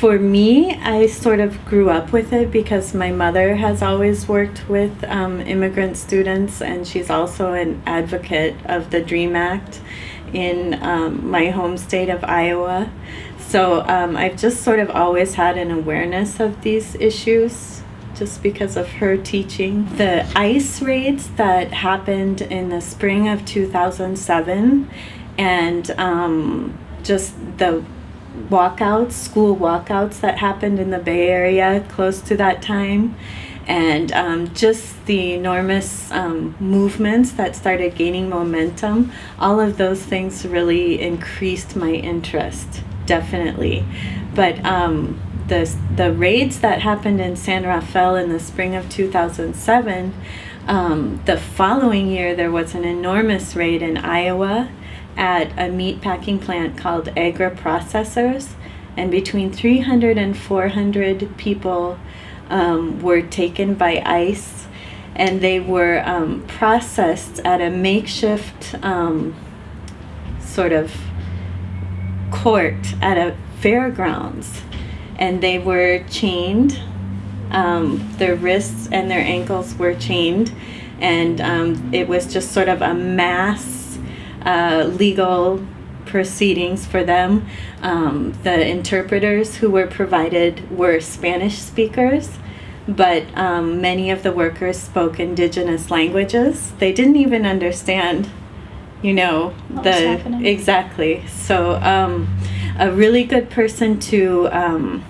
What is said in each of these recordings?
For me, I sort of grew up with it because my mother has always worked with immigrant students, and she's also an advocate of the DREAM Act in my home state of Iowa. So I've just sort of always had an awareness of these issues just because of her teaching. The ICE raids that happened in the spring of 2007 and just the school walkouts that happened in the Bay Area close to that time, and just the enormous movements that started gaining momentum, all of those things really increased my interest, definitely. But the raids that happened in San Rafael in the spring of 2007, the following year there was an enormous raid in Iowa at a meat packing plant called Agri Processors, and between 300 and 400 people were taken by ICE, and they were processed at a makeshift sort of court at a fairgrounds, and they were chained. Their wrists and their ankles were chained, and it was just sort of a mass legal proceedings for them. The interpreters who were provided were Spanish speakers, but many of the workers spoke indigenous languages. They didn't even understand, what was happening. Exactly. So a really good person to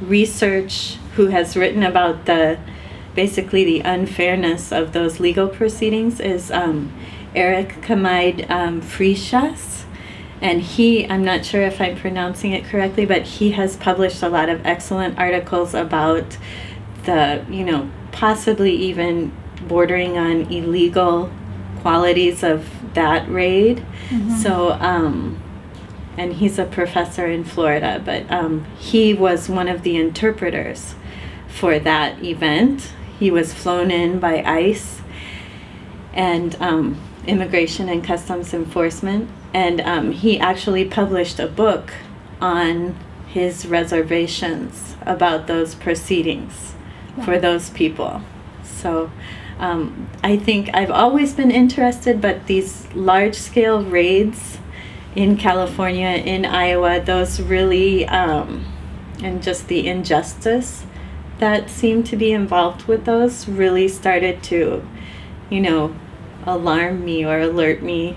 research, who has written about basically the unfairness of those legal proceedings, is Eric Kamaid Frischas, and I'm not sure if I'm pronouncing it correctly, but he has published a lot of excellent articles about the, possibly even bordering on illegal qualities of that raid. Mm-hmm. So, and he's a professor in Florida, but he was one of the interpreters for that event. He was flown in by ICE and Immigration and Customs Enforcement, and he actually published a book on his reservations about those proceedings for those people. So I think I've always been interested, but these large-scale raids in California, in Iowa, those really, and just the injustice that seemed to be involved with those really started to, alarm me or alert me.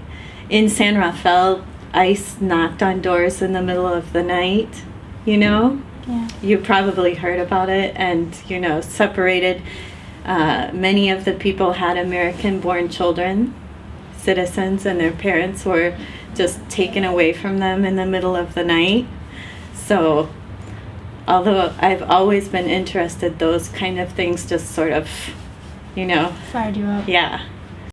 In San Rafael, ICE knocked on doors in the middle of the night, Yeah. You probably heard about it, and, separated. Many of the people had American-born children, citizens, and their parents were just taken away from them in the middle of the night. So, although I've always been interested, those kind of things just sort of, Fired you up. Yeah.